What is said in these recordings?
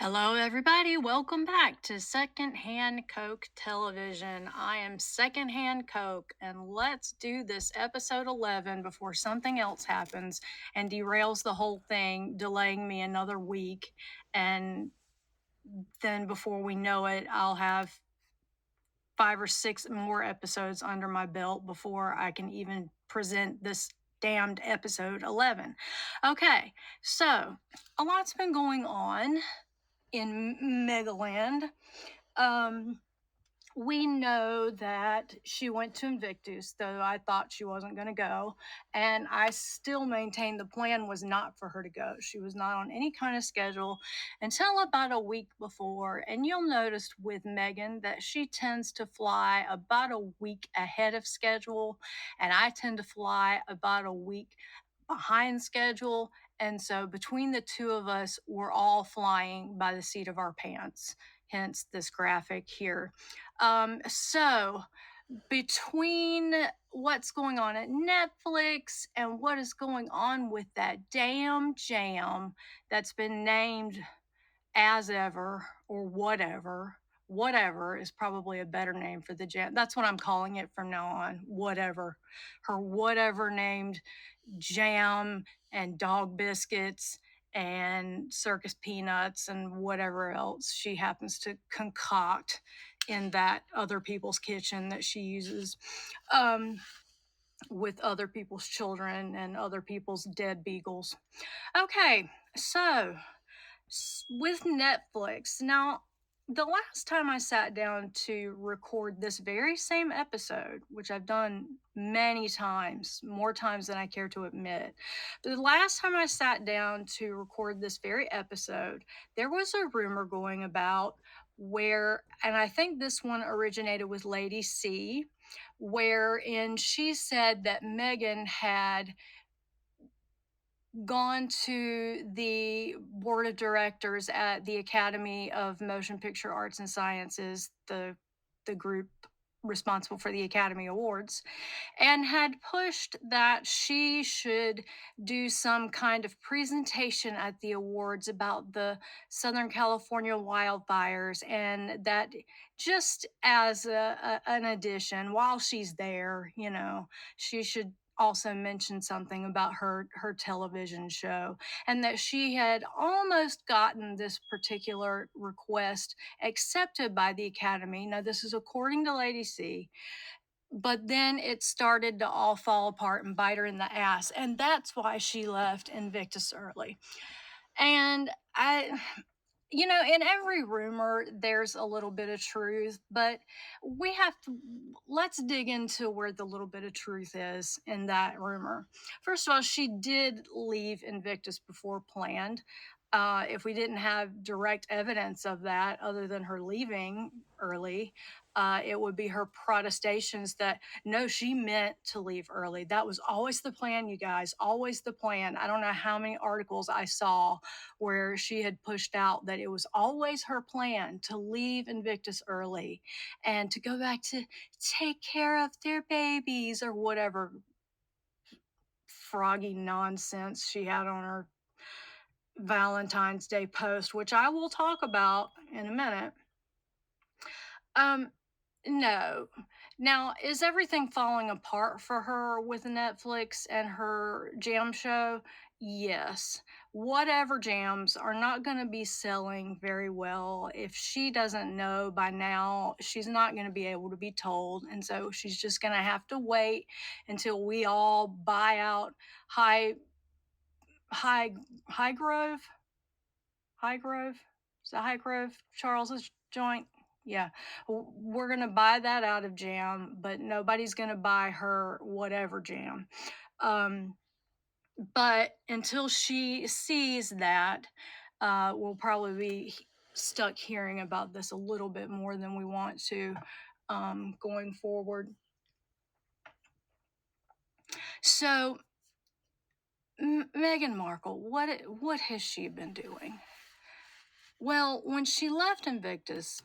Hello, everybody. Welcome back to Secondhand Coke Television. I am Secondhand Coke, and let's do this episode 11 before something else happens and derails the whole thing, delaying me another week. And then before we know it, I'll have 5 or 6 more episodes under my belt before I can even present this damned episode 11. Okay, so a lot's been going on in Megaland. Um, we know that she went to Invictus, though I thought she wasn't going to go. And I still maintain the plan was not for her to go. She was not on any kind of schedule until about a week before. And you'll notice with Meghan that she tends to fly about a week ahead of schedule, and I tend to fly about a week behind schedule. And so between the two of us, we're all flying by the seat of our pants, hence this graphic here. So between what's going on at Netflix and what is going on with that damn jam that's been named as ever or whatever is probably a better name for the jam. That's what I'm calling it from now on. Whatever. Her whatever named jam and dog biscuits and circus peanuts and whatever else she happens to concoct in that other people's kitchen that she uses um, with other people's children and other people's dead beagles. Okay, so with Netflix, now the last time I sat down to record this very same episode, which I've done many times, more times than I care to admit, but the last time I sat down to record this very episode, there was a rumor going about where, and I think this one originated with Lady C, wherein she said that Meghan had gone to the board of directors at the Academy of Motion Picture Arts and Sciences, the group responsible for the Academy Awards, and had pushed that she should do some kind of presentation at the awards about the Southern California wildfires, and that just as an addition, while she's there, she should also mentioned something about her television show, and that she had almost gotten this particular request accepted by the Academy. Now, this is according to Lady C, but then it started to all fall apart and bite her in the ass, and that's why she left Invictus early. And in every rumor, there's a little bit of truth, but let's dig into where the little bit of truth is in that rumor. First of all, she did leave Invictus before planned. If we didn't have direct evidence of that, other than her leaving early, it would be her protestations that no, she meant to leave early. That was always the plan, you guys, always the plan. I don't know how many articles I saw where she had pushed out that it was always her plan to leave Invictus early and to go back to take care of their babies or whatever froggy nonsense she had on her Valentine's Day post, which I will talk about in a minute. Um, no. Now, is everything falling apart for her with Netflix and her jam show? Yes. Whatever jams are not going to be selling very well. If she doesn't know by now, she's not going to be able to be told. And so she's just going to have to wait until we all buy out High High High Grove. High Grove? Is that High Grove? Charles's joint? Yeah. We're going to buy that out of jam, but nobody's going to buy her whatever jam. But until she sees that, we'll probably be stuck hearing about this a little bit more than we want to going forward. So, Meghan Markle, what has she been doing? Well, when she left Invictus,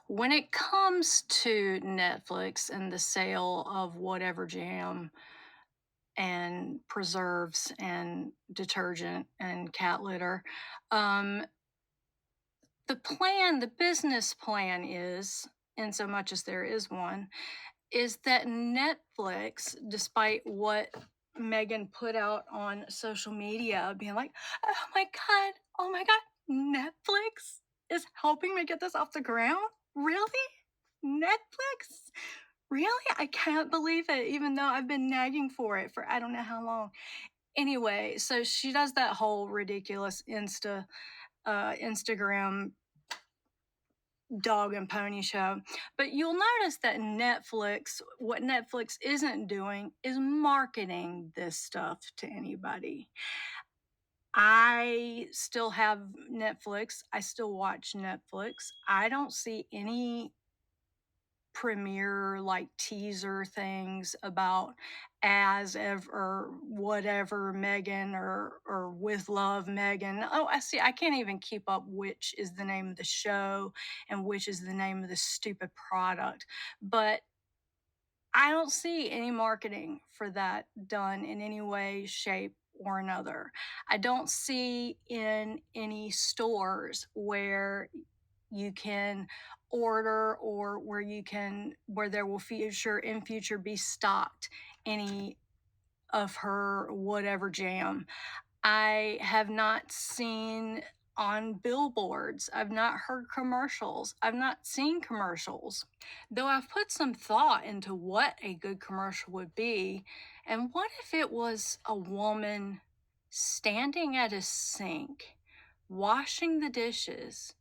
when it comes to Netflix and the sale of whatever jam and preserves and detergent and cat litter, the business plan is, in so much as there is one, is that Netflix, despite what Meghan put out on social media, being like, oh my God, Netflix is helping me get this off the ground? Really? Netflix? Really? I can't believe it, even though I've been nagging for it for I don't know how long. Anyway, so she does that whole ridiculous Instagram dog and pony show. But you'll notice that what Netflix isn't doing is marketing this stuff to anybody. I still have Netflix. I still watch Netflix. I don't see any premiere like teaser things about as ever whatever Megan or with love Megan. Oh, I see. I can't even keep up which is the name of the show and which is the name of the stupid product. But I don't see any marketing for that done in any way, shape, or another. I don't see in any stores where you can order or where there will future be stocked any of her whatever jam. I have not seen on billboards. I've not heard commercials. I've not seen commercials. Though I've put some thought into what a good commercial would be. And what if it was a woman standing at a sink, washing the dishes,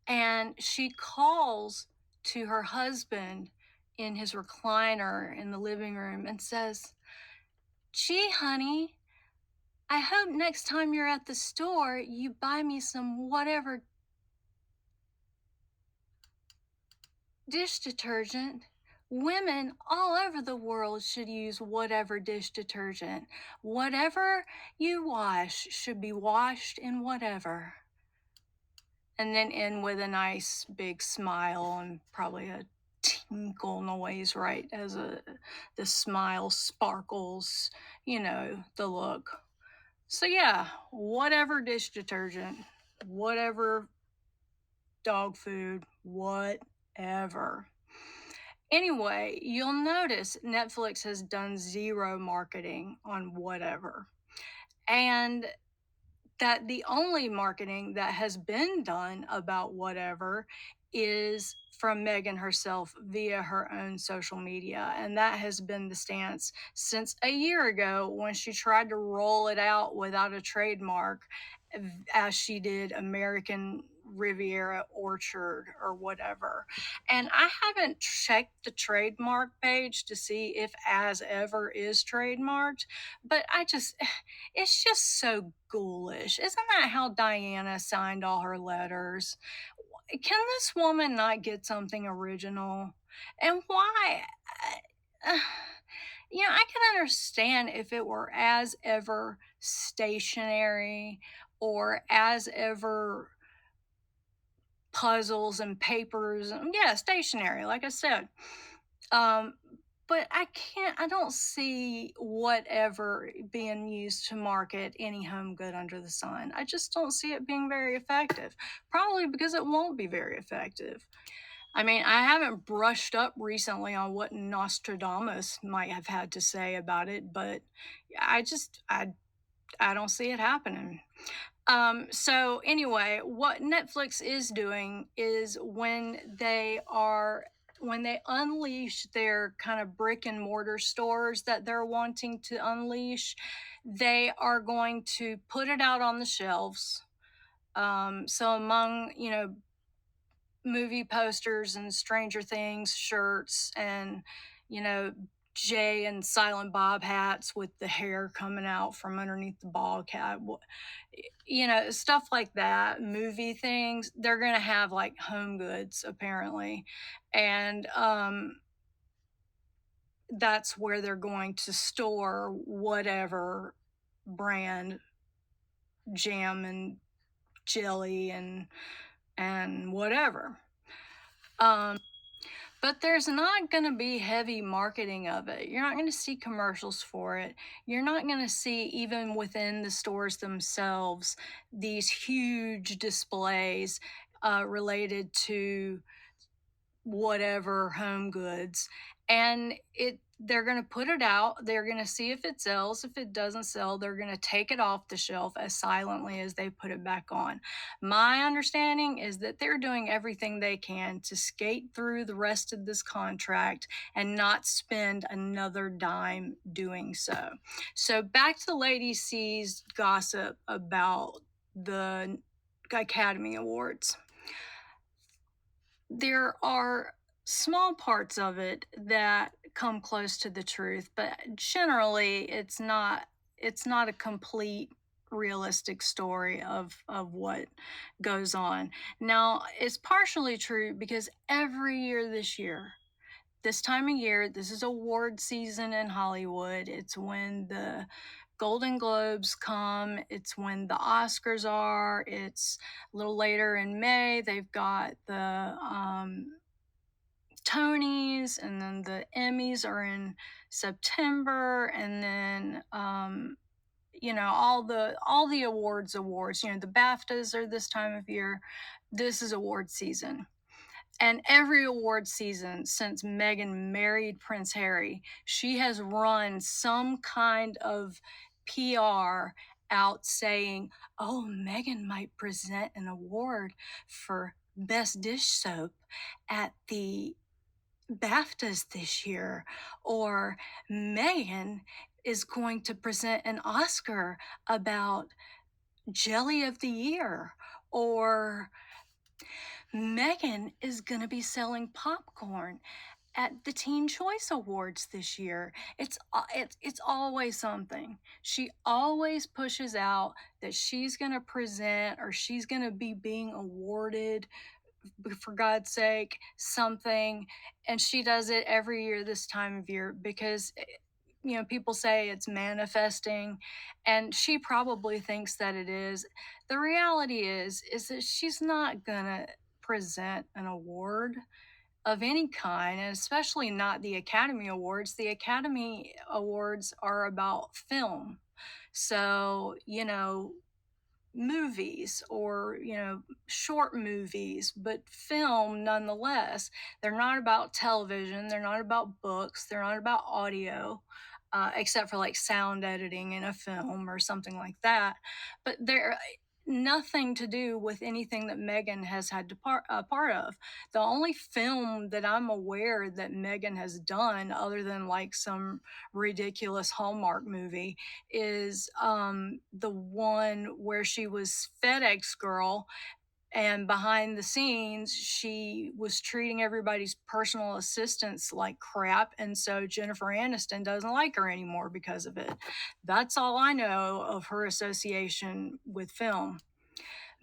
and she calls to her husband in his recliner in the living room and says, "Gee, honey, I hope next time you're at the store, you buy me some whatever dish detergent. Women all over the world should use whatever dish detergent. Whatever you wash should be washed in whatever." And then end with a nice big smile and probably a tinkle noise right as the smile sparkles, the look. So yeah, whatever dish detergent, whatever dog food, whatever. Anyway, you'll notice Netflix has done zero marketing on whatever. And that the only marketing that has been done about whatever is from Meghan herself via her own social media. And that has been the stance since a year ago when she tried to roll it out without a trademark, as she did American Riviera Orchard or whatever. And I haven't checked the trademark page to see if as ever is trademarked, but it's just so ghoulish. Isn't that how Diana signed all her letters? Can this woman not get something original? And why? Uh, I can understand if it were as ever stationary or as ever puzzles and papers. Yeah, stationary, like I said. But I don't see whatever being used to market any home good under the sun. I just don't see it being very effective. Probably because it won't be very effective. I mean, I haven't brushed up recently on what Nostradamus might have had to say about it, but I don't see it happening. So anyway, what Netflix is doing is when they unleash their kind of brick and mortar stores that they're wanting to unleash, they are going to put it out on the shelves. So among, movie posters and Stranger Things shirts and, Jay and Silent Bob hats with the hair coming out from underneath the ball cap, stuff like that, movie things, they're going to have like home goods apparently. And that's where they're going to store whatever brand jam and jelly and whatever. But there's not going to be heavy marketing of it. You're not going to see commercials for it. You're not going to see, even within the stores themselves, these huge displays related to whatever home goods, and they're going to put it out, they're going to see if it sells. If it doesn't sell, they're going to take it off the shelf as silently as they put it back on. My understanding is that they're doing everything they can to skate through the rest of this contract and not spend another dime doing so. So back to Lady C's gossip about the Academy Awards. There are small parts of it that come close to the truth, but generally it's not a complete realistic story of what goes on. Now, it's partially true because every year this time of year, this is award season in Hollywood. It's when the Golden Globes come, it's when the Oscars are, it's a little later in May, they've got the Tonys, and then the Emmys are in September, and then all the awards. The BAFTAs are this time of year. This is award season. And every award season since Meghan married Prince Harry, she has run some kind of PR out saying, oh, Meghan might present an award for Best Dish Soap at the BAFTAs this year, or Meghan is going to present an Oscar about Jelly of the Year, or Meghan is going to be selling popcorn at the Teen Choice Awards this year. It's always something. She always pushes out that she's going to present or she's going to be being awarded, for God's sake, something. And she does it every year this time of year because people say it's manifesting, and she probably thinks that it is. The reality is that she's not gonna present an award of any kind, and especially not the Academy Awards. The Academy Awards are about film. So, movies, or short movies, but film nonetheless. They're not about television, they're not about books, they're not about audio, except for like sound editing in a film or something like that. But they're nothing to do with anything that Meghan has had to part of. The only film that I'm aware that Meghan has done, other than like some ridiculous Hallmark movie, is the one where she was FedEx girl, and behind the scenes she was treating everybody's personal assistants like crap, and so Jennifer Aniston doesn't like her anymore because of it. That's all I know of her association with film.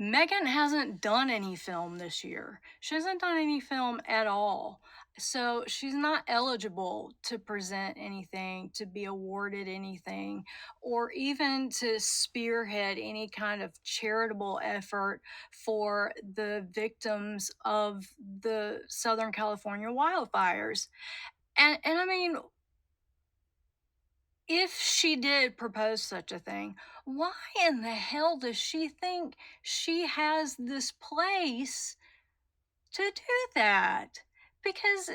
Meghan hasn't done any film this year. She hasn't done any film at all. So she's not eligible to present anything, to be awarded anything, or even to spearhead any kind of charitable effort for the victims of the Southern California wildfires. And I mean, if she did propose such a thing, why in the hell does she think she has this place to do that? Because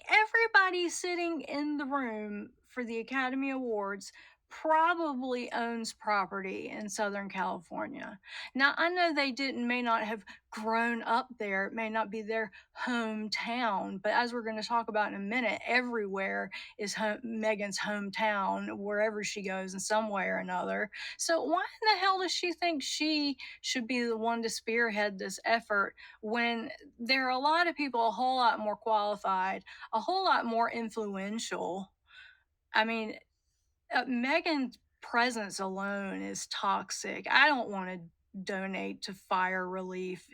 everybody sitting in the room for the Academy Awards probably owns property in Southern California. Now, I know they may not have grown up there, it may not be their hometown, but as we're going to talk about in a minute, everywhere is Meghan's hometown, wherever she goes in some way or another. So why in the hell does she think she should be the one to spearhead this effort when there are a lot of people a whole lot more qualified, a whole lot more influential? I mean, Megan's presence alone is toxic. I don't want to donate to fire relief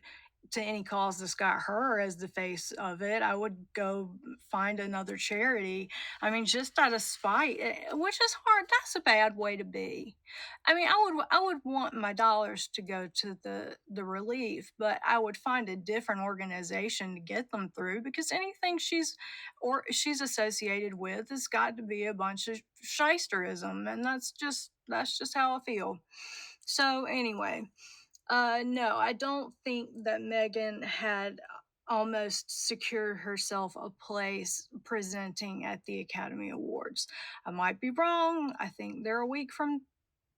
to any cause that's got her as the face of it. I would go find another charity. I mean, just out of spite, which is hard. That's a bad way to be. I mean, I would want my dollars to go to the relief, but I would find a different organization to get them through, because anything she's associated with has got to be a bunch of shysterism, and that's just how I feel. So anyway, No, I don't think that Meghan had almost secured herself a place presenting at the Academy Awards. I might be wrong. I think they're a week from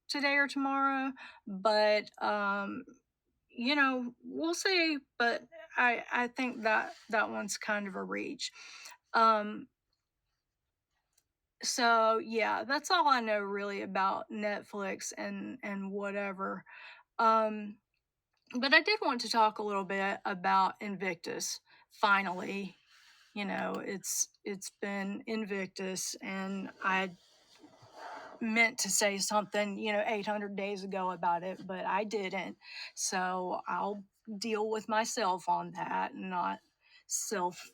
today or tomorrow, but we'll see. But I think that one's kind of a reach. Um, so yeah, that's all I know really about Netflix and whatever. Um, but I did want to talk a little bit about Invictus. Finally, it's been Invictus, and I meant to say something 800 days ago about it, but I didn't. So I'll deal with myself on that, and not self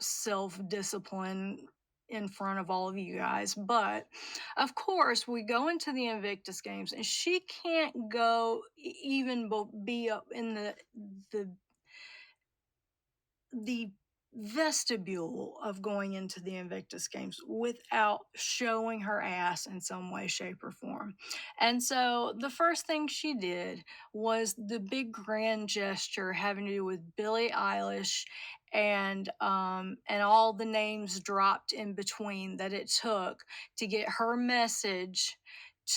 self discipline in front of all of you guys. But of course, we go into the Invictus Games, and she can't go even be up in the the vestibule of going into the Invictus Games without showing her ass in some way, shape, or form. And so the first thing she did was the big grand gesture having to do with Billie Eilish, and all the names dropped in between that it took to get her message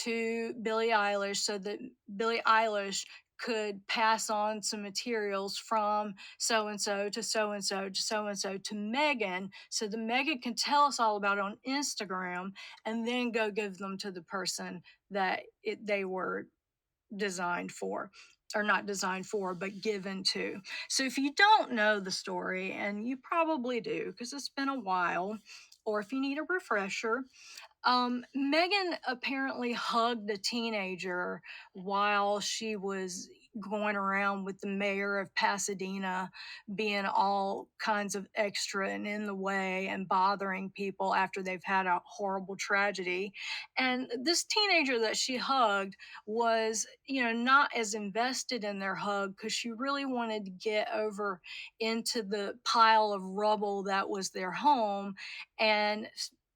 to Billie Eilish, so that Billie Eilish could pass on some materials from so and so to so and so to so and so to Meghan, so that Meghan can tell us all about it on Instagram, and then go give them to the person that they were designed for, or not designed for, but given to. So if you don't know the story, and you probably do because it's been a while, or if you need a refresher, Megan apparently hugged a teenager while she was going around with the mayor of Pasadena, being all kinds of extra and in the way and bothering people after they've had a horrible tragedy. And this teenager that she hugged was, not as invested in their hug because she really wanted to get over into the pile of rubble that was their home and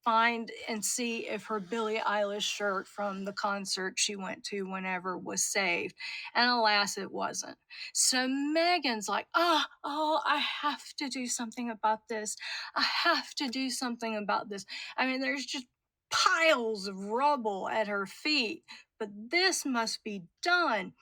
find and see if her Billie Eilish shirt from the concert she went to whenever was saved. And alas, it wasn't. So Megan's like, I have to do something about this. I have to do something about this. I mean, there's just piles of rubble at her feet, but this must be done.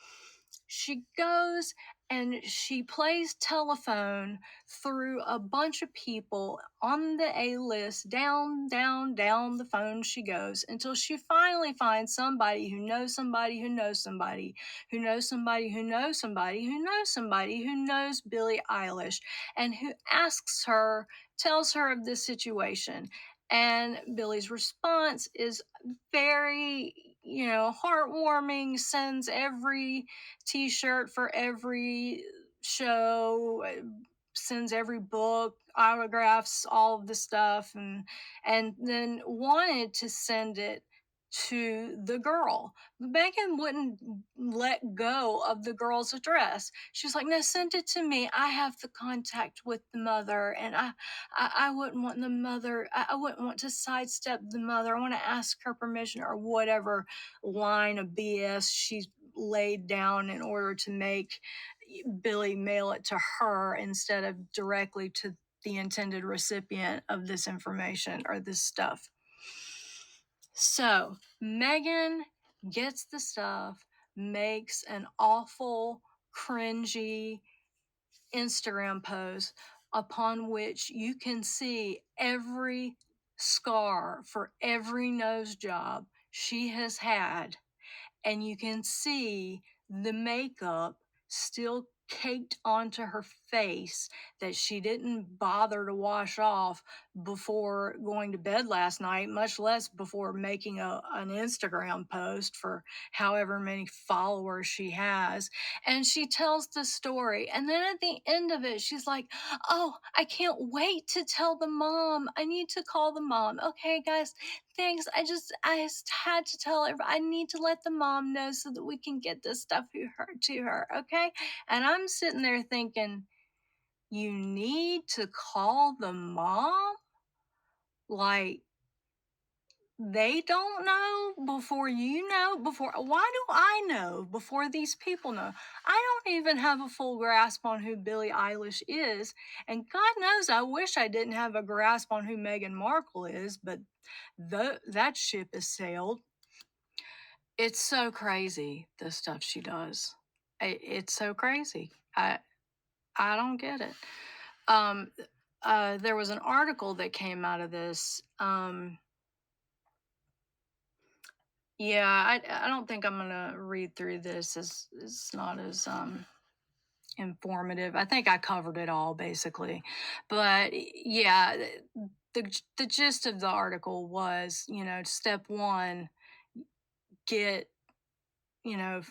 She goes and she plays telephone through a bunch of people on the A list, down, down, down the phone she goes, until she finally finds somebody who knows somebody who knows somebody who knows somebody who knows somebody who knows somebody who knows Billie Eilish, and who tells her of this situation. And Billie's response is very, heartwarming, sends every t-shirt for every show, sends every book, autographs, all of the stuff, and then wanted to send it to the girl. Megan wouldn't let go of the girl's address. She's like, no, send it to me. I have the contact with the mother, and I wouldn't want the mother, I wouldn't want to sidestep the mother. I want to ask her permission, or whatever line of BS she's laid down in order to make Billie mail it to her instead of directly to the intended recipient of this information or this stuff. So Megan gets the stuff, makes an awful, cringy Instagram post upon which you can see every scar for every nose job she has had, and you can see the makeup still caked onto her face that she didn't bother to wash off before going to bed last night, much less before making an Instagram post for however many followers she has. And she tells the story. And then at the end of it, she's like, oh, I can't wait to tell the mom. I need to call the mom. Okay, guys, thanks. I just had to tell her. I need to let the mom know so that we can get this stuff to her. Okay. And I'm sitting there thinking, you need to call the mom? Like, they don't know before you know, before why do I know before these people know? I don't even have a full grasp on who Billie Eilish is, and God knows I wish I didn't have a grasp on who Meghan Markle is, but that ship has sailed. It's so crazy the stuff she does. It's so crazy. I don't get it. Um, there was an article that came out of this. Yeah, I don't think I'm gonna read through this. It's not as informative. I think I covered it all basically, but yeah, the gist of the article was, step one, get you know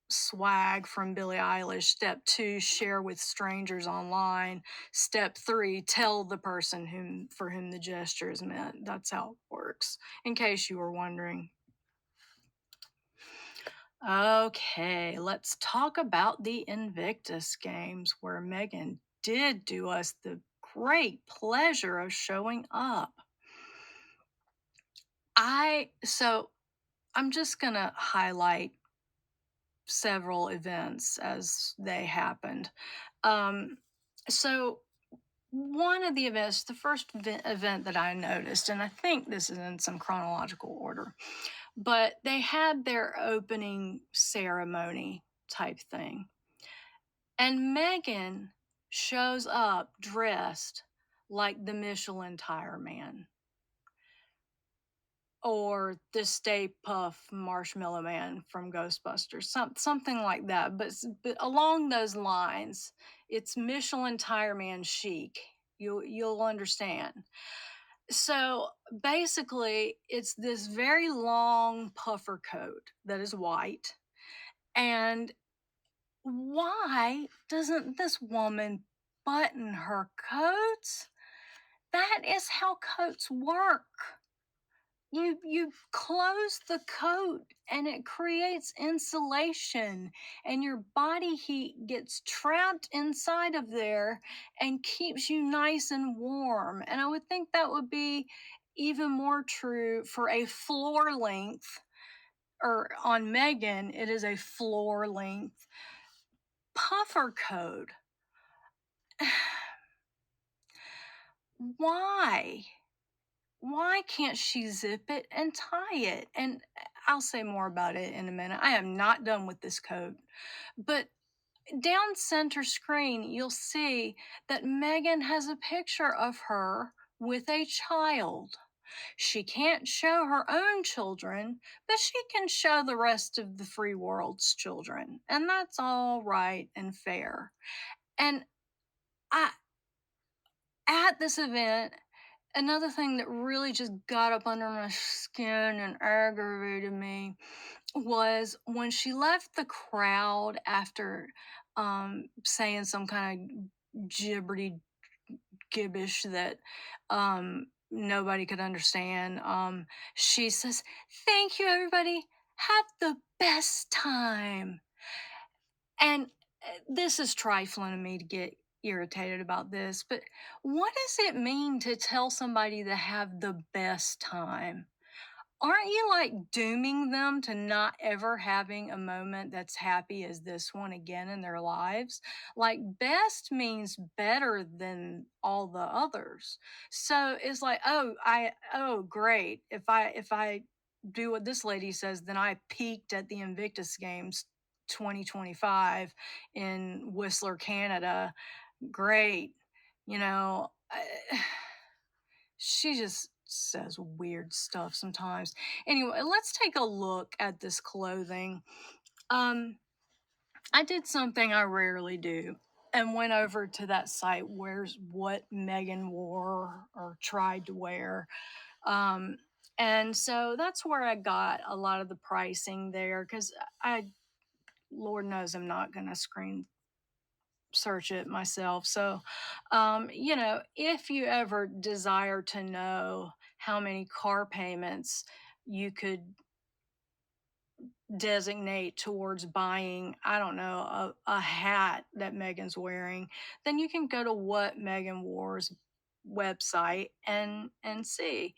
swag from Billie Eilish. Step two, share with strangers online. Step three, tell the person for whom the gesture is meant. That's how it works. In case you were wondering. Okay, let's talk about the Invictus Games, where Meghan did do us the great pleasure of showing up. So I'm just gonna highlight several events as they happened. Um, so one of the events, the first event that I noticed, and I think this is in some chronological order, but they had their opening ceremony type thing. And Meghan shows up dressed like the Michelin Tire Man or the Stay Puff Marshmallow Man from Ghostbusters, something like that. But along those lines, it's Michelin Tire Man chic. You'll understand. So basically, it's this very long puffer coat that is white. And why doesn't this woman button her coats? That is how coats work. You close the coat and it creates insulation, and your body heat gets trapped inside of there and keeps you nice and warm. And I would think that would be even more true for a floor length, or on Meghan, it is a floor length puffer coat. Why? Why can't she zip it and tie it? And I'll say more about it in a minute. I am not done with this coat. But down center screen, you'll see that Meghan has a picture of her with a child. She can't show her own children, but she can show the rest of the free world's children. And that's all right and fair. And I, at this event, another thing that really just got up under my skin and aggravated me was when she left the crowd after saying some kind of gibberty gibbish that nobody could understand. She says, "Thank you, everybody. Have the best time." And this is trifling to me to get irritated about this, but what does it mean to tell somebody to have the best time? Aren't you like dooming them to not ever having a moment that's happy as this one again in their lives? Like, best means better than all the others. So it's like, oh great. If I do what this lady says, then I peaked at the Invictus Games 2025 in Whistler, Canada. Great. You know, she just says weird stuff sometimes. Anyway, let's take a look at this clothing. I did something I rarely do and went over to that site, where's what Meghan wore or tried to wear. Um, and so that's where I got a lot of the pricing there, because Lord knows I'm not going to screen search it myself. So, if you ever desire to know how many car payments you could designate towards buying, I don't know, a hat that Meghan's wearing, then you can go to What Meghan Wears website and see.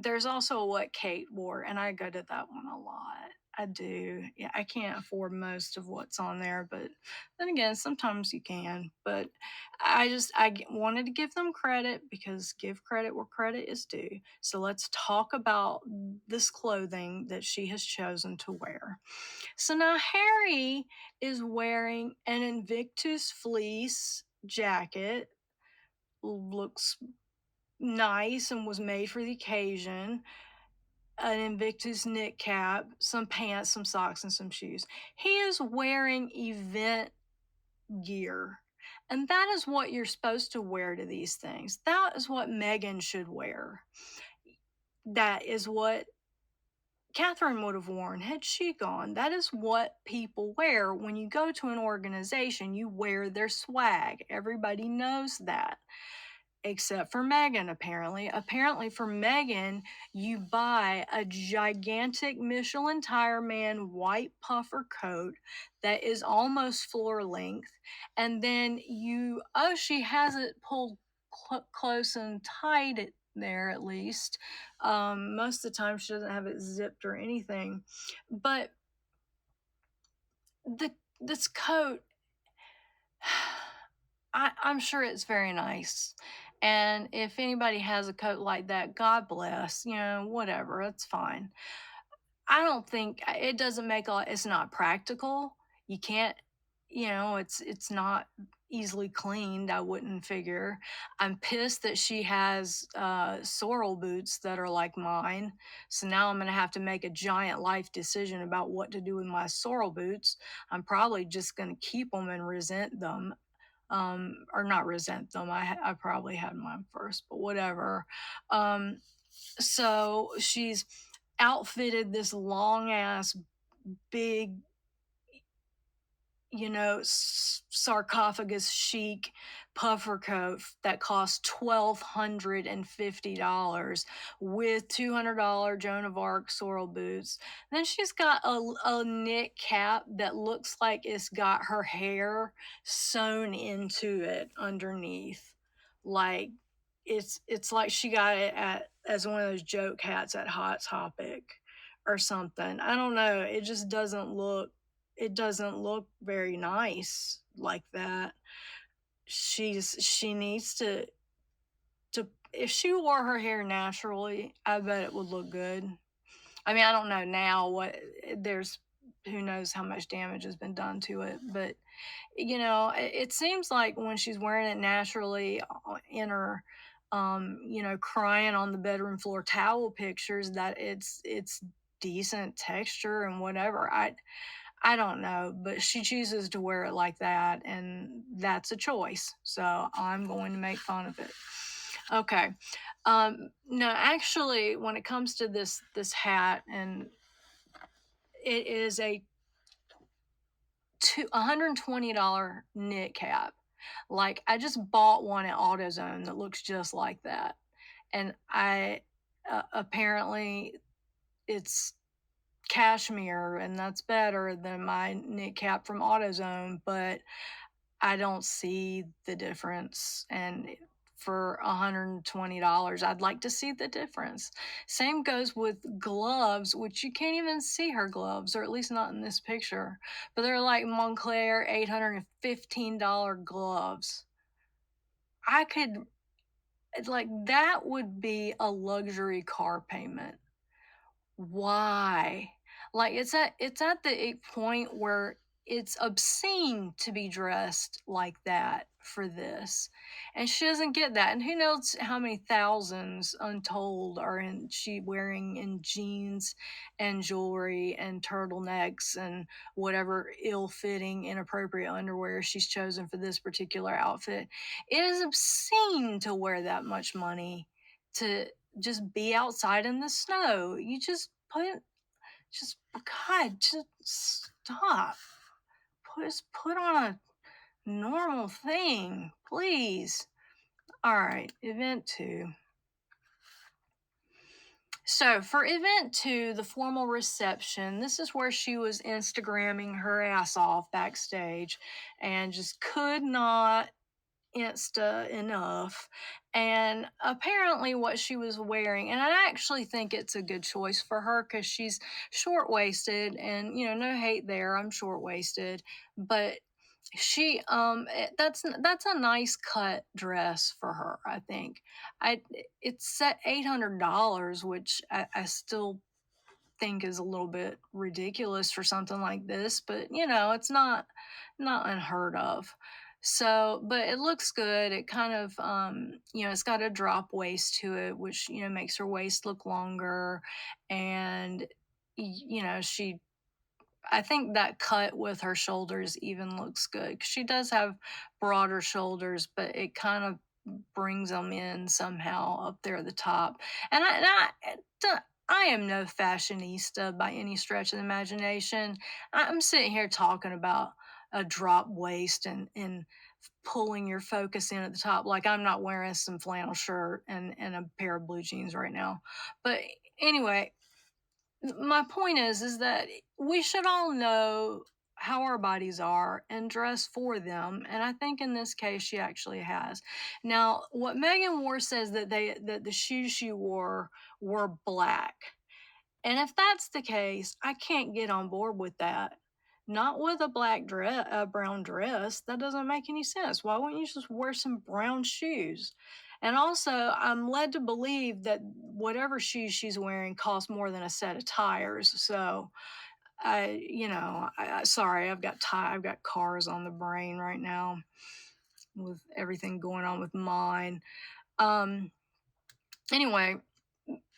There's also what Kate wore, and I go to that one a lot. I do. Yeah, I can't afford most of what's on there, but then again, sometimes you can. But wanted to give them credit because give credit where credit is due. So let's talk about this clothing that she has chosen to wear. So now Harry is wearing an Invictus fleece jacket. Looks nice and was made for the occasion. An Invictus knit cap, some pants, some socks, and some shoes. He is wearing event gear. And that is what you're supposed to wear to these things. That is what Meghan should wear. That is what Catherine would have worn had she gone. That is what people wear. When you go to an organization, you wear their swag. Everybody knows that. Except for Meghan, apparently. Apparently, for Meghan, you buy a gigantic Michelin Tire Man white puffer coat that is almost floor length. And then she has it pulled close and tight there at least. Most of the time, she doesn't have it zipped or anything. But this coat, I'm sure it's very nice. And if anybody has a coat like that, God bless, whatever, it's fine. I don't think it doesn't make it's not practical. You can't, it's not easily cleaned, I wouldn't figure. I'm pissed that she has sorrel boots that are like mine. So now I'm going to have to make a giant life decision about what to do with my sorrel boots. I'm probably just going to keep them and resent them, or not resent them. I probably had mine first, but whatever. So she's outfitted this long ass big, sarcophagus chic puffer coat that costs $1,250 with $200 Joan of Arc sorrel boots. Then she's got a knit cap that looks like it's got her hair sewn into it underneath. Like it's like she got it as one of those joke hats at Hot Topic or something. I don't know. It just doesn't look very nice like that. She needs to if she wore her hair naturally, I bet it would look good. I mean, I don't know now who knows how much damage has been done to it, but it seems like when she's wearing it naturally in her crying on the bedroom floor towel pictures, that it's decent texture and whatever. I don't know, but she chooses to wear it like that, and that's a choice. So I'm going to make fun of it. Okay. No, actually, when it comes to this hat, and it is a $120 knit cap. Like, I just bought one at AutoZone that looks just like that, and I apparently it's cashmere, and that's better than my knit cap from AutoZone, but I don't see the difference. And for $120, I'd like to see the difference. Same goes with gloves, which you can't even see her gloves, or at least not in this picture. But they're like Moncler $815 gloves. I could, like, that would be a luxury car payment. Why? Like, it's at the point where it's obscene to be dressed like that for this. And she doesn't get that. And who knows how many thousands untold are she wearing in jeans and jewelry and turtlenecks and whatever ill-fitting, inappropriate underwear she's chosen for this particular outfit. It is obscene to wear that much money to just be outside in the snow. You just God, just stop. Put on a normal thing, please. All right, event 2. So for event 2, the formal reception, this is where she was Instagramming her ass off backstage and just could not Insta enough. And apparently, what she was wearing, and I actually think it's a good choice for her because she's short waisted, and no hate there. I'm short waisted, but that's a nice cut dress for her. I think I it's set $800, which I still think is a little bit ridiculous for something like this, but it's not unheard of. So, but it looks good. It kind of it's got a drop waist to it, which makes her waist look longer. And she I think that cut with her shoulders even looks good. 'Cause she does have broader shoulders, but it kind of brings them in somehow up there at the top. And I am no fashionista by any stretch of the imagination. I'm sitting here talking about a drop waist and pulling your focus in at the top. Like I'm not wearing some flannel shirt and a pair of blue jeans right now. But anyway, my point is that we should all know how our bodies are and dress for them, and I think in this case she actually has. Now what Megan wore says that the shoes she wore were black, and if that's the case I can't get on board with that. Not with a black dress, a brown dress. That doesn't make any sense. Why wouldn't you just wear some brown shoes? And also, I'm led to believe that whatever shoes she's wearing cost more than a set of tires. So, sorry, I've got cars on the brain right now with everything going on with mine. Um, anyway,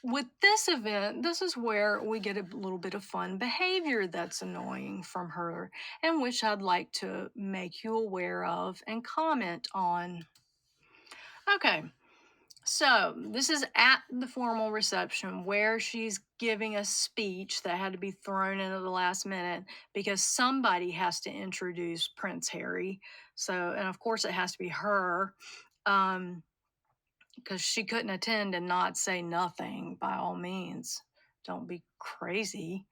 with this event, this is where we get a little bit of fun behavior that's annoying from her, and which I'd like to make you aware of and comment on. Okay, so this is at the formal reception where she's giving a speech that had to be thrown in at the last minute because somebody has to introduce Prince Harry. So, and of course, it has to be her. Because she couldn't attend and not say nothing by all means. Don't be crazy.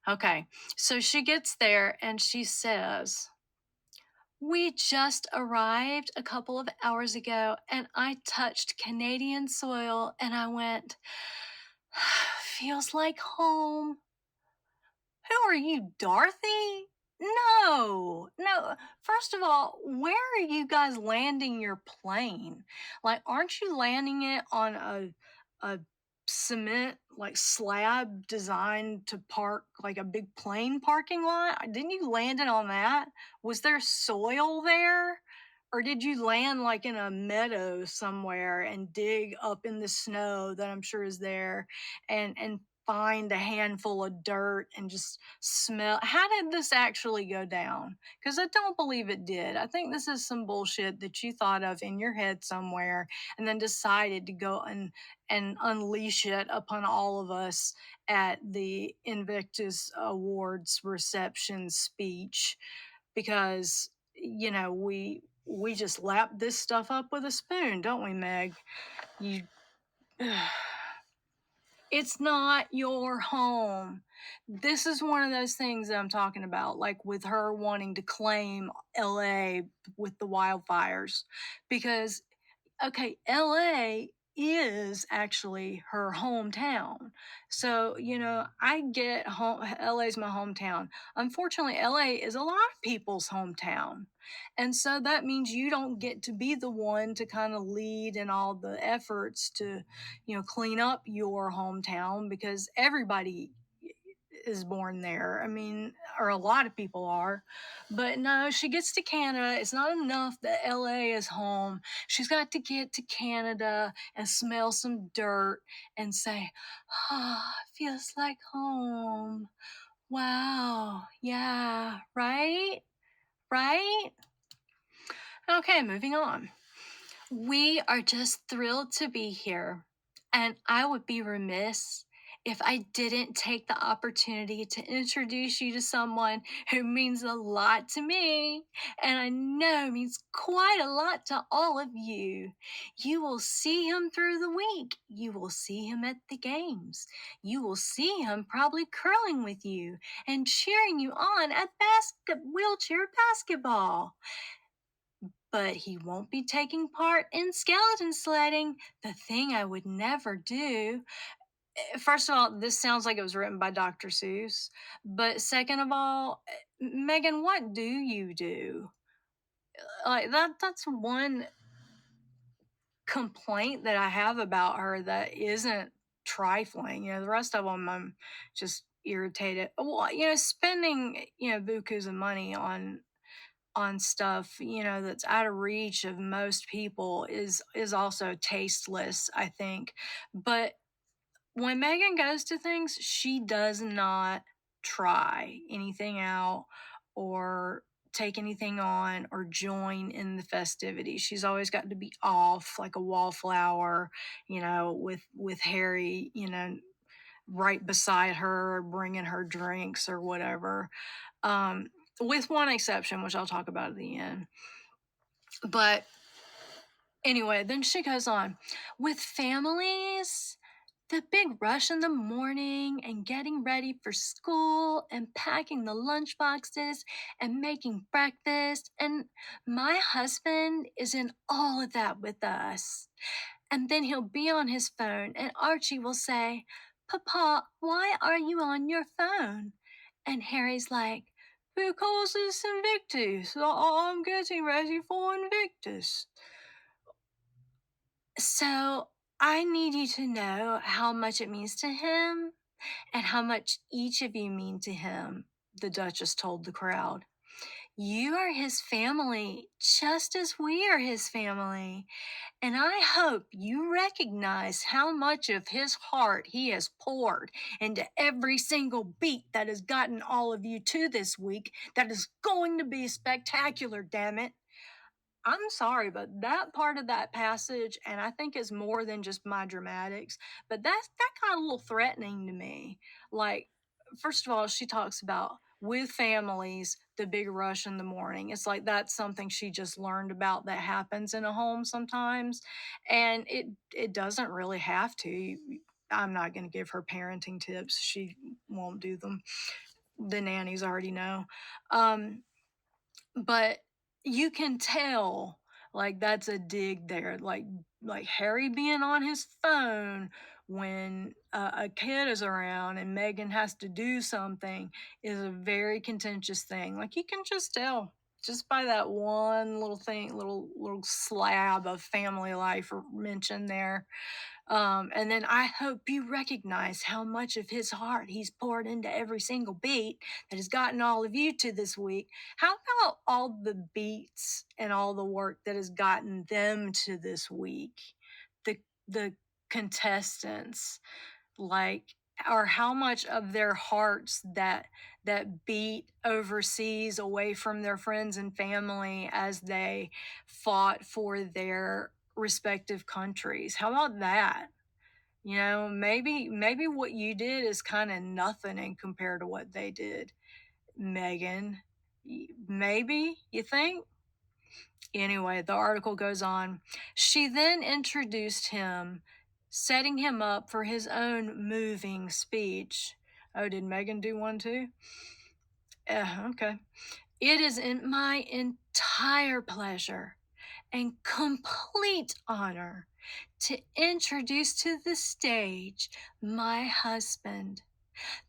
Okay, so she gets there and she says, "We just arrived a couple of hours ago and I touched Canadian soil and I went, feels like home. Who are you, Dorothy? No, no. First of all, where are you guys landing your plane? Like, aren't you landing it on a cement like slab designed to park like a big plane parking lot? Didn't you land it on that? Was there soil there? Or did you land like in a meadow somewhere and dig up in the snow that I'm sure is there and find a handful of dirt and just smell? How did this actually go down? Because I don't believe it did. I think this is some bullshit that you thought of in your head somewhere and then decided to go and unleash it upon all of us at the Invictus Awards reception speech. Because we just lap this stuff up with a spoon, don't we, Meg? You It's not your home. This is one of those things that I'm talking about, like with her wanting to claim LA with the wildfires. Because, okay, LA is actually her hometown. So, I get LA's my hometown. Unfortunately, LA is a lot of people's hometown. And so that means you don't get to be the one to kind of lead in all the efforts to, clean up your hometown because everybody is born there. I mean, or a lot of people are. But no, she gets to Canada. It's not enough that LA is home. She's got to get to Canada and smell some dirt and say, "Ah, feels like home. Wow. Yeah, right? Right?" Okay, moving on. "We are just thrilled to be here, and I would be remiss if I didn't take the opportunity to introduce you to someone who means a lot to me, and I know means quite a lot to all of you. You will see him through the week. You will see him at the games. You will see him probably curling with you and cheering you on at wheelchair basketball. but he won't be taking part in skeleton sledding, the thing I would never do. First of all, this sounds like it was written by Dr. Seuss. But second of all, Megan, what do you do? Like that's one complaint that I have about her that isn't trifling. The rest of them I'm just irritated. Well, spending, bukus of money on stuff, that's out of reach of most people is also tasteless, I think. But when Megan goes to things, she does not try anything out or take anything on or join in the festivities. She's always got to be off like a wallflower, with Harry, right beside her, bringing her drinks or whatever. Um, with one exception, which I'll talk about at the end. But anyway, then she goes on with families. The big rush in the morning and getting ready for school and packing the lunch boxes and making breakfast. And my husband is in all of that with us. And then he'll be on his phone and Archie will say, Papa, why are you on your phone? And Harry's like, because it's Invictus. I'm getting ready for Invictus. So I need you to know how much it means to him and how much each of you mean to him, the Duchess told the crowd. You are his family just as we are his family. And I hope you recognize how much of his heart he has poured into every single beat that has gotten all of you to this week. That is going to be spectacular, damn it. I'm sorry, but that part of that passage, and I think it's more than just my dramatics, but that got a little threatening to me. Like, first of all, she talks about with families, the big rush in the morning. It's like that's something she just learned about that happens in a home sometimes, and it doesn't really have to. I'm not going to give her parenting tips. She won't do them. The nannies already know. But you can tell like that's a dig there, like Harry being on his phone when a kid is around and Meghan has to do something is a very contentious thing. Like you can just tell just by that one little thing, little slab of family life mentioned there. And then I hope you recognize how much of his heart he's poured into every single beat that has gotten all of you to this week. How about all the beats and all the work that has gotten them to this week? The contestants, like, or how much of their hearts that beat overseas away from their friends and family as they fought for their respective countries. How about that? Maybe what you did is kind of nothing in compared to what they did, Megan. Maybe you think? Anyway, the article goes on. She then introduced him, setting him up for his own moving speech. Oh, did Megan do one too? Okay. It is in my entire pleasure and complete honor to introduce to the stage my husband,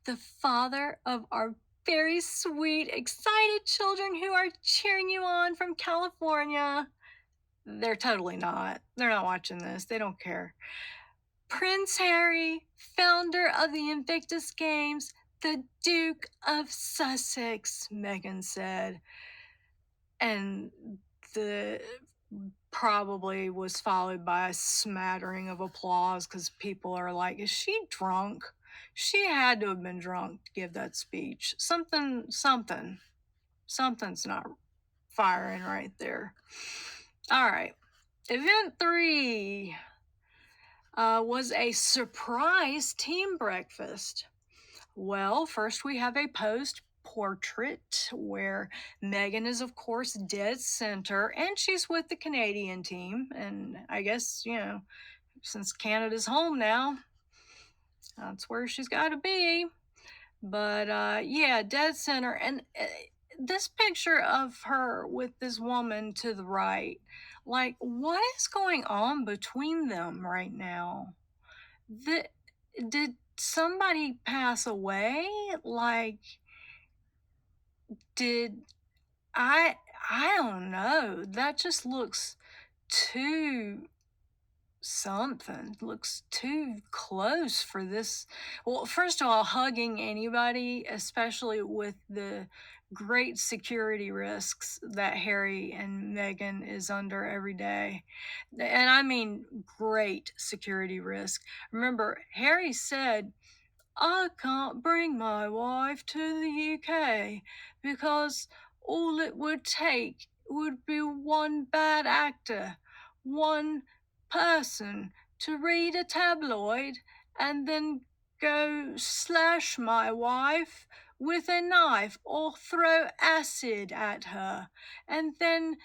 the father of our very sweet, excited children who are cheering you on from California. They're totally not. They're not watching this. They don't care. Prince Harry, founder of the Invictus Games, the Duke of Sussex, Meghan said. And the probably was followed by a smattering of applause because people are like, is she drunk? She had to have been drunk to give that speech. Something's not firing right there. All right. Event 3 was a surprise team breakfast. Well, first we have a posed portrait where Meghan is, of course, dead center, and she's with the Canadian team. And I guess, since Canada's home now, that's where she's got to be. But yeah, dead center. And this picture of her with this woman to the right, like, what is going on between them right now? The, did somebody pass away? Like, did I I don't know. That just looks too something. Looks too close for this. Well, first of all, hugging anybody, especially with the great security risks that Harry and Meghan is under every day. And I mean great security risk. Remember, Harry said, I can't bring my wife to the UK because all it would take would be one bad actor, one person to read a tabloid and then go slash my wife with a knife or throw acid at her. And then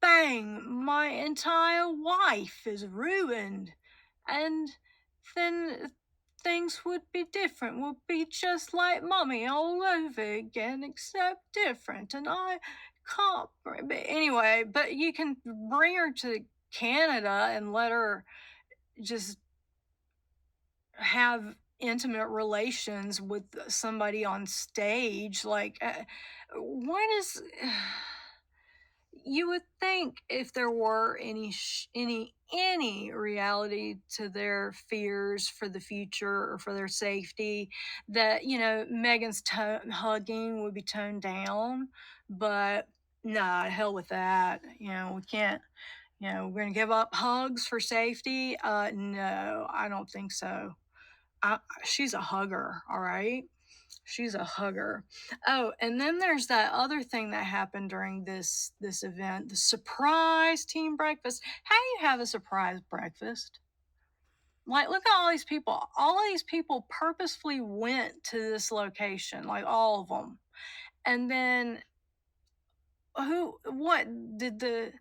bang, my entire life is ruined. And then things would be different, would be just like Mummy all over again, except different. And I can't. But anyway, but you can bring her to Canada and let her just have intimate relations with somebody on stage. Like, what is. You would think if there were any reality to their fears for the future or for their safety, that Megan's hugging would be toned down. But nah, hell with that. We can't. We're gonna give up hugs for safety. No, I don't think so. She's a hugger, all right. She's a hugger. Oh, and then there's that other thing that happened during this event, the surprise team breakfast. How do you have a surprise breakfast? Like, look at all these people. All of these people purposefully went to this location, like all of them. And then what did the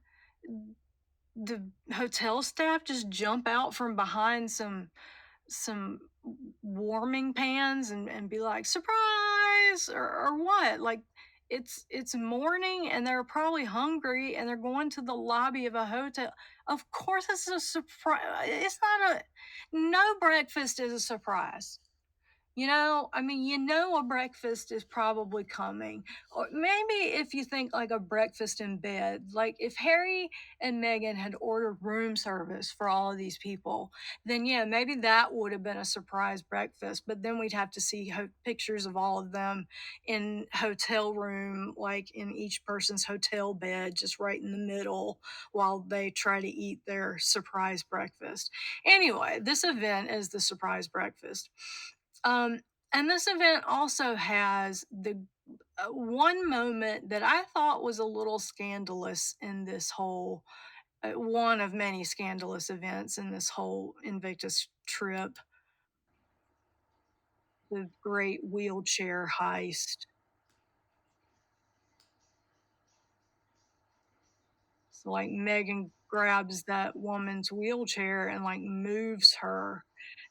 hotel staff just jump out from behind some warming pans and be like surprise or what? Like, it's morning and they're probably hungry and they're going to the lobby of a hotel. Of course it's a surprise. It's not a No breakfast is a surprise. I mean, a breakfast is probably coming. Or maybe if you think like a breakfast in bed, like if Harry and Meghan had ordered room service for all of these people, then yeah, maybe that would have been a surprise breakfast. But then we'd have to see pictures of all of them in hotel room, like in each person's hotel bed, just right in the middle while they try to eat their surprise breakfast. Anyway, this event is the surprise breakfast. Um, and this event also has the one moment that I thought was a little scandalous in this whole one of many scandalous events in this whole Invictus trip, the great wheelchair heist. So, like, Megan grabs that woman's wheelchair and like moves her.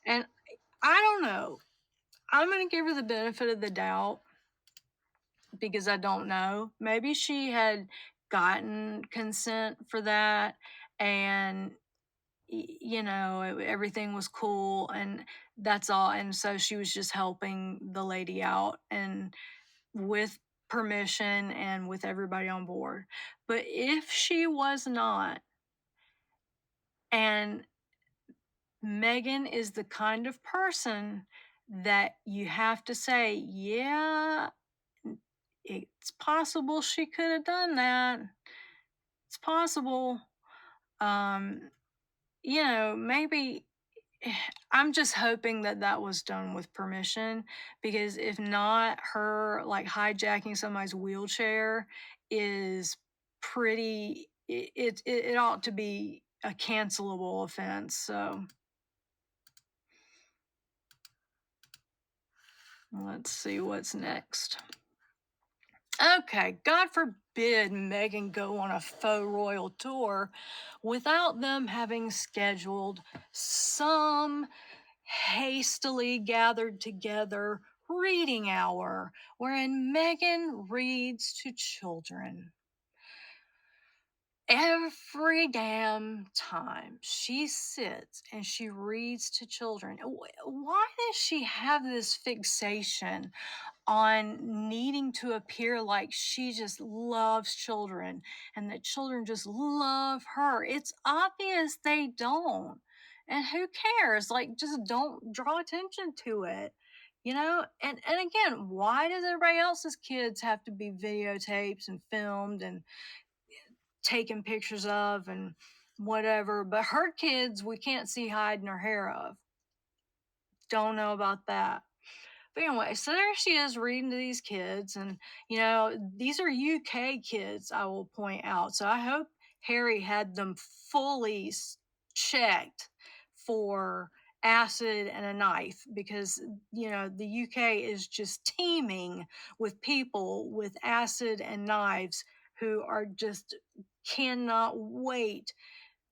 And I don't know. I'm going to give her the benefit of the doubt because I don't know. Maybe she had gotten consent for that and everything was cool and that's all, and so she was just helping the lady out and with permission and with everybody on board. But if she was not, and Megan is the kind of person that you have to say, yeah, it's possible she could have done that. It's possible. Um, Maybe I'm just hoping that that was done with permission because if not, her like hijacking somebody's wheelchair is pretty. It ought to be a cancelable offense. So let's see what's next. Okay, God forbid Meghan go on a faux royal tour without them having scheduled some hastily gathered together reading hour, wherein Meghan reads to children. Every damn time she sits and she reads to children, why does she have this fixation on needing to appear like she just loves children and that children just love her? It's obvious they don't. And who cares? Like, just don't draw attention to it. And again, why does everybody else's kids have to be videotaped and filmed and taken pictures of and whatever, but her kids we can't see hiding her hair of? Don't know about that. But anyway, so there she is reading to these kids, and these are UK kids, I will point out. So I hope Harry had them fully checked for acid and a knife, because the UK is just teeming with people with acid and knives who are just cannot wait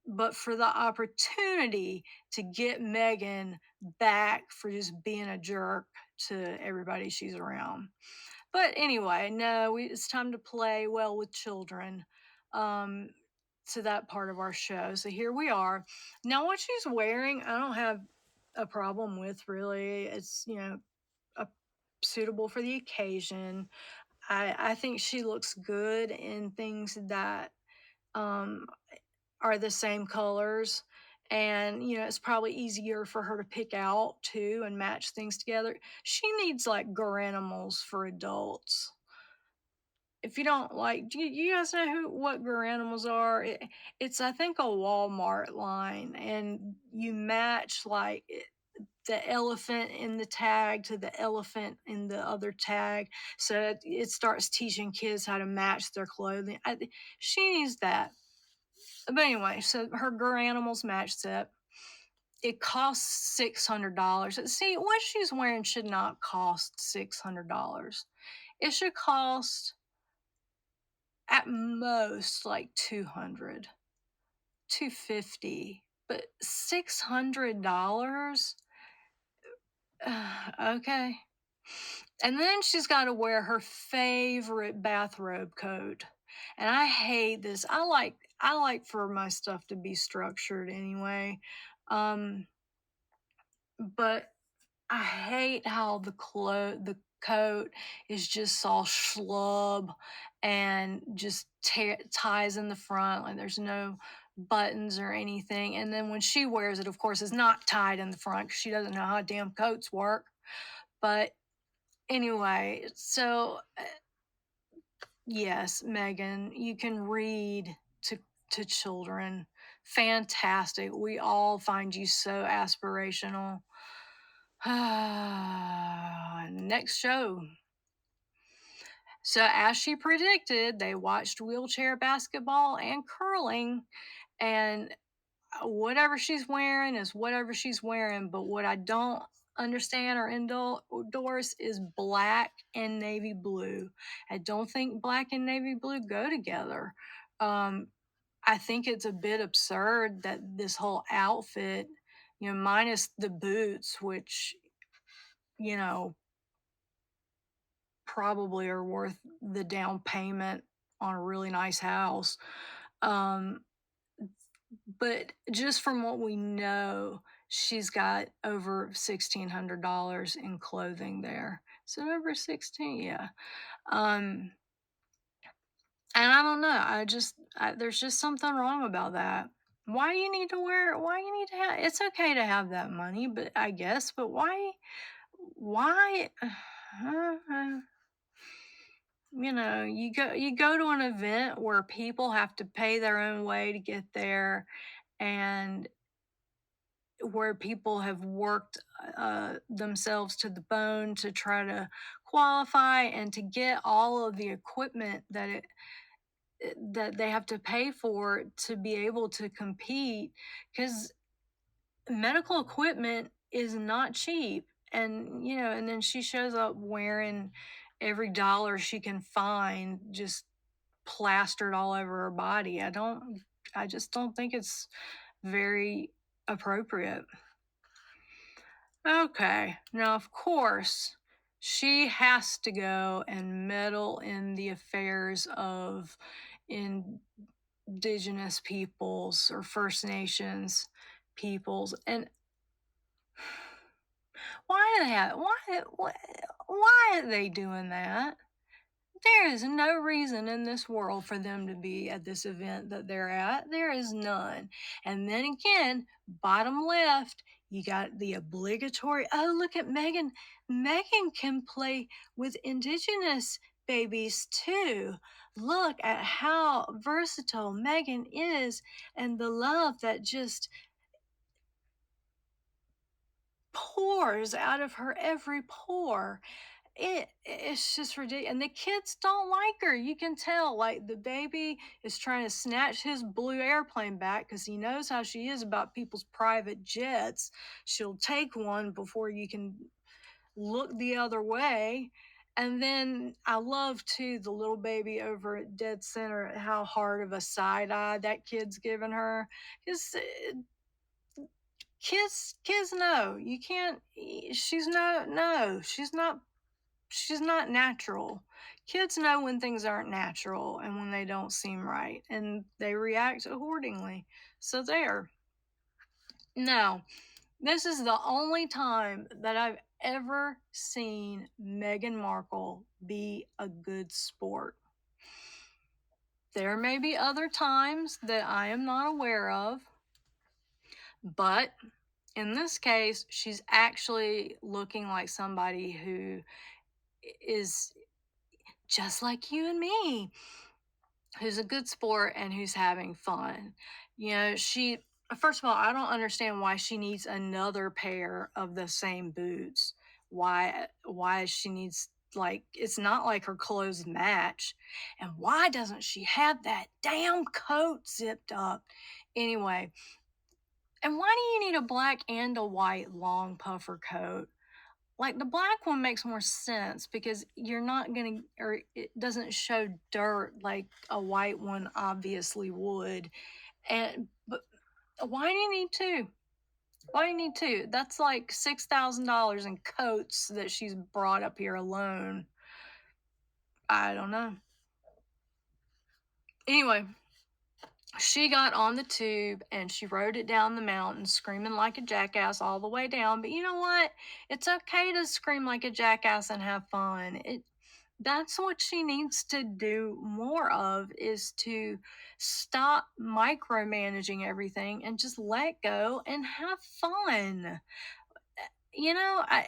but for the opportunity to get Meghan back for just being a jerk to everybody she's around. But anyway, no, it's time to play well with children. Um, to that part of our show. So here we are. Now, what she's wearing, I don't have a problem with, really. It's, a, suitable for the occasion. I think she looks good in things that um, are the same colors. And, it's probably easier for her to pick out too and match things together. She needs like Garanimals for adults. If you don't like, do you guys know what Garanimals are? It's, I think, a Walmart line, and you match like the elephant in the tag to the elephant in the other tag. So it starts teaching kids how to match their clothing. She needs that. But anyway, so her Garanimals match set. It costs $600. See, what she's wearing should not cost $600. It should cost at most like 200, 250, but $600. Okay. And then she's got to wear her favorite bathrobe coat. And I hate this. I like for my stuff to be structured anyway. But I hate how the coat is just all schlub and just ties in the front, like there's no buttons or anything. And then when she wears it, of course, it's not tied in the front because she doesn't know how damn coats work. But anyway, so yes, Meghan, you can read to children. Fantastic. We all find you so aspirational. Next show. So, as she predicted, they watched wheelchair basketball and curling, and whatever she's wearing is whatever she's wearing. But what I don't understand or endorse is black and navy blue. I don't think black and navy blue go together. I think it's a bit absurd that this whole outfit, minus the boots, which, you know, probably are worth the down payment on a really nice house. Um, but just from what we know, she's got over $1,600 in clothing there. Is it over 16? Yeah. And I don't know. There's just something wrong about that. Why you need to wear? Why you need to have? It's okay to have that money, but I guess. But why? Why? You go to an event where people have to pay their own way to get there, and where people have worked themselves to the bone to try to qualify and to get all of the equipment that they have to pay for to be able to compete, because medical equipment is not cheap. And then she shows up wearing every dollar she can find just plastered all over her body. I just don't think it's very appropriate. Okay. Now, of course, She has to go and meddle in the affairs of indigenous peoples or First Nations peoples. And why are they doing that? There is no reason in this world for them to be at this event that they're at. There is none. And then again, bottom left, you got the obligatory, oh, look at Meghan. Meghan can play with indigenous babies too. Look at how versatile Meghan is and the love that just pours out of her every pore. It's just ridiculous. And the kids don't like her. You can tell, like, the baby is trying to snatch his blue airplane back because he knows how she is about people's private jets. She'll take one before you can look the other way. And then I love too the little baby over at dead center, how hard of a side eye that kid's giving her. Because kids know you can't. She's no, she's not natural. Kids know when things aren't natural and when they don't seem right, and they react accordingly. So there. Now, this is the only time that I've ever seen Meghan Markle be a good sport. There may be other times that I am not aware of, but in this case, she's actually looking like somebody who is just like you and me, who's a good sport and who's having fun. First of all, I don't understand why she needs another pair of the same boots. Why she needs, like, it's not like her clothes match. And why doesn't she have that damn coat zipped up? Anyway, and why do you need a black and a white long puffer coat? Like, the black one makes more sense because you're not gonna, or it doesn't show dirt like a white one obviously would. But why do you need two? Why do you need two? That's like $6,000 in coats that she's brought up here alone. I don't know. Anyway, she got on the tube and she rode it down the mountain screaming like a jackass all the way down. But you know what? It's okay to scream like a jackass and have fun. That's what she needs to do more of, is to stop micromanaging everything and just let go and have fun. I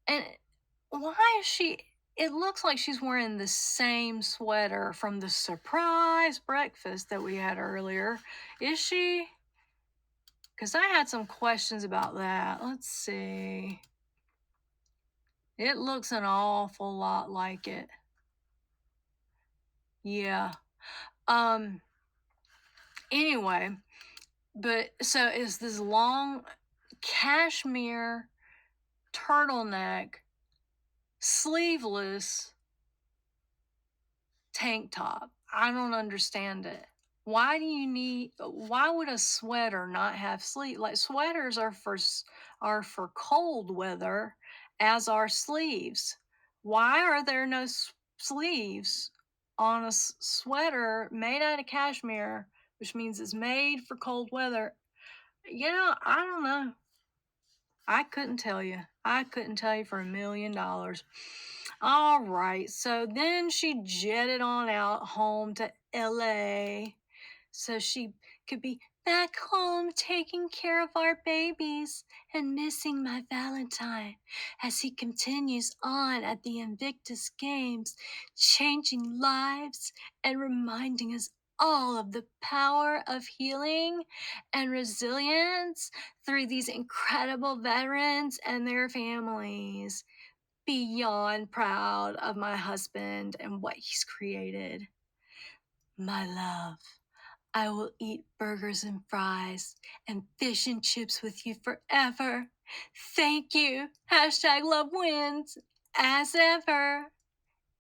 and why is she, it looks like she's wearing the same sweater from the surprise breakfast that we had earlier. Is she? Because I had some questions about that. Let's see. It looks an awful lot like it. Yeah. Anyway, but so it's this long cashmere turtleneck, sleeveless tank top. I don't understand it. Why would a sweater not have sleeve? Like, sweaters are for cold weather, as are sleeves. Why are there no sleeves on a sweater made out of cashmere, which means it's made for cold weather? I don't know. I couldn't tell you. I couldn't tell you for $1,000,000. All right. So then she jetted on out home to LA so she could be back home taking care of our babies and missing my Valentine as he continues on at the Invictus Games, changing lives and reminding us all of the power of healing and resilience through these incredible veterans and their families. Beyond proud of my husband and what he's created. My love, I will eat burgers and fries and fish and chips with you forever. Thank you. Hashtag love wins. As ever.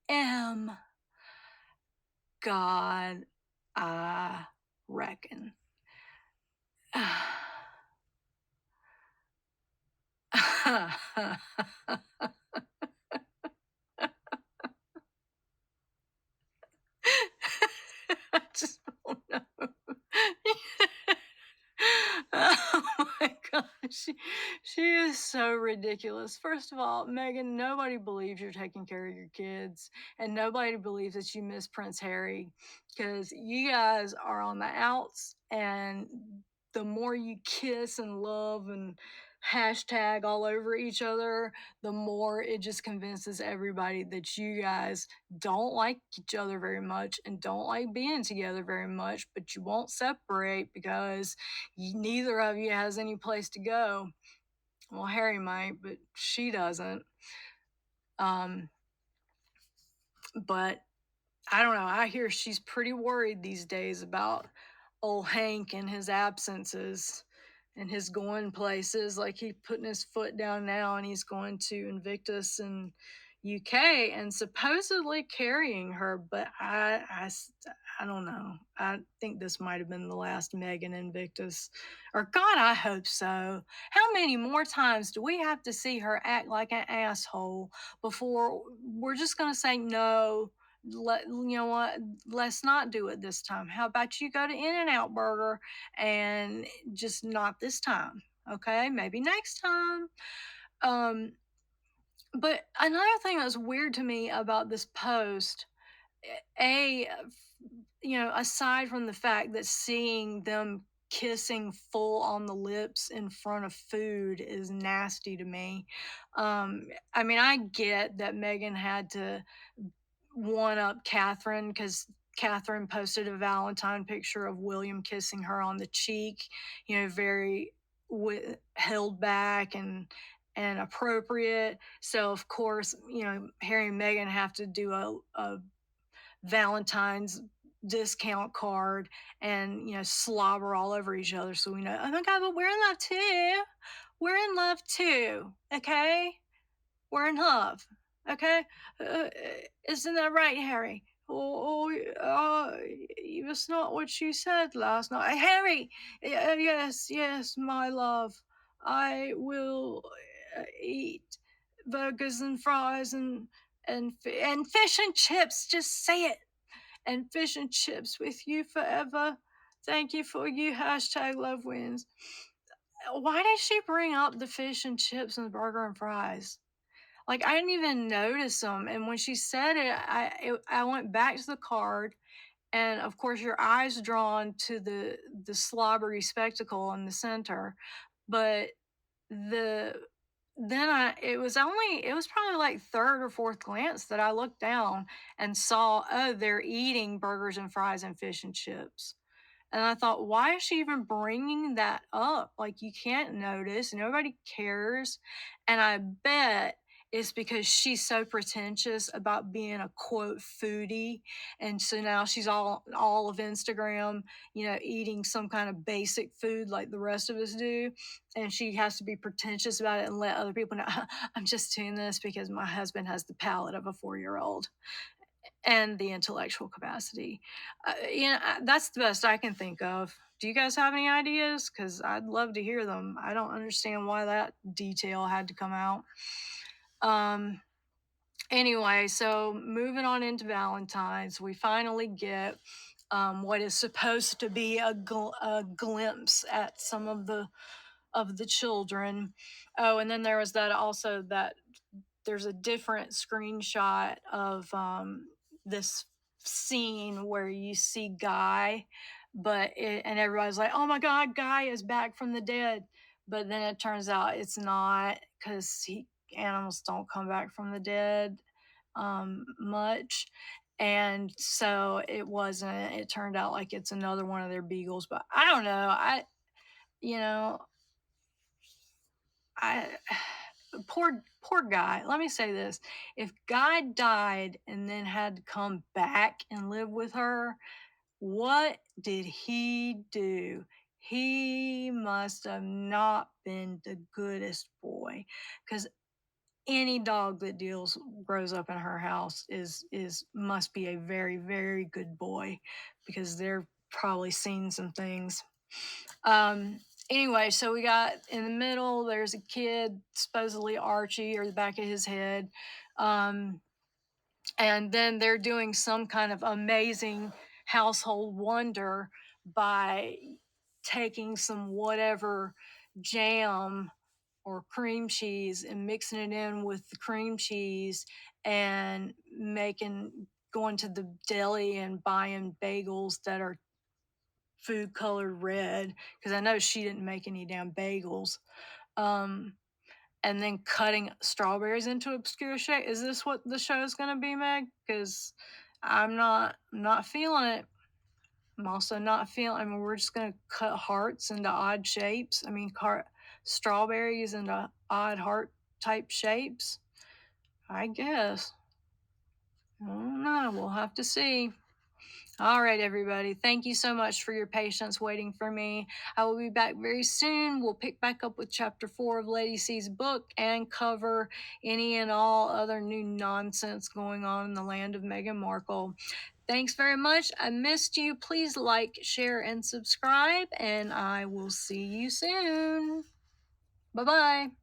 M. God, I reckon. I just don't know. Oh my gosh. She is so ridiculous. First of all, Megan, nobody believes you're taking care of your kids, and nobody believes that you miss Prince Harry because you guys are on the outs, and the more you kiss and love and hashtag all over each other, the more it just convinces everybody that you guys don't like each other very much and don't like being together very much, but you won't separate because neither of you has any place to go. Well, Harry might, but she doesn't. Um, but I don't know. I hear she's pretty worried these days about old Hank and his absences and his going places. Like he putting his foot down now and he's going to Invictus and UK and supposedly carrying her. But I don't know. I think this might have been the last Meghan Invictus. Or God, I hope so. How many more times do we have to see her act like an asshole before we're just going to say no? You know what, let's not do it this time. How about you go to In-N-Out Burger and just not this time, okay, maybe next time. But another thing that's weird to me about this post, a aside from the fact that seeing them kissing full on the lips in front of food is nasty to me. I mean, I get that Meghan had to one up Catherine because Catherine posted a Valentine picture of William kissing her on the cheek, very held back and appropriate. So of course, Harry and Meghan have to do a Valentine's discount card and slobber all over each other. So we know, oh my God, but we're in love too. We're in love too. Okay, we're in love. Okay, uh, isn't that right, Harry? It's not what you said last night, Harry. Yes, yes, my love. I will eat burgers and fries and fish and chips. Just say it. And fish and chips with you forever. Thank you for you. Hashtag love wins. Why did she bring up the fish and chips and the burger and fries? Like I didn't even notice them. And when she said it, I went back to the card, and of course your eyes drawn to the slobbery spectacle in the center, but the then it was probably like third or fourth glance that I looked down and saw, oh, they're eating burgers and fries and fish and chips. And I thought, why is she even bringing that up? Like, you can't notice, nobody cares. And I bet it's because she's so pretentious about being a quote foodie. And so now she's all of Instagram, eating some kind of basic food like the rest of us do. And she has to be pretentious about it and let other people know, I'm just doing this because my husband has the palate of a 4-year-old and the intellectual capacity. That's the best I can think of. Do you guys have any ideas? Because I'd love to hear them. I don't understand why that detail had to come out. Um, anyway, so moving on into Valentine's, we finally get what is supposed to be a glimpse at some of the children. Oh, and then there was that there's a different screenshot of this scene where you see Guy, and everybody's like, "Oh my God, Guy is back from the dead," but then it turns out it's not because animals don't come back from the dead much. And so it wasn't. It turned out like it's another one of their beagles, but I don't know. You know, I poor Guy. Let me say this: if Guy died and then had to come back and live with her, what did he do? He must have not been the goodest boy, because any dog that deals grows up in her house is must be a very very good boy, because they're probably seen some things. Um, Anyway, so we got in the middle, there's a kid, supposedly Archie, or the back of his head. Um, and then they're doing some kind of amazing household wonder by taking some whatever jam or cream cheese and mixing it in with the cream cheese and going to the deli and buying bagels that are food colored red, because I know she didn't make any damn bagels. um and then cutting strawberries into obscure shape. Is this what the show is going to be, Meg? Because I'm not feeling it. I'm also not feeling. I mean, we're just going to cut hearts into odd shapes. I mean, strawberries into odd heart type shapes. I guess. I don't know. We'll have to see. All right, everybody. Thank you so much for your patience waiting for me. I will be back very soon. We'll pick back up with chapter 4 of Lady C's book and cover any and all other new nonsense going on in the land of Meghan Markle. Thanks very much. I missed you. Please like, share, and subscribe, and I will see you soon. Bye bye.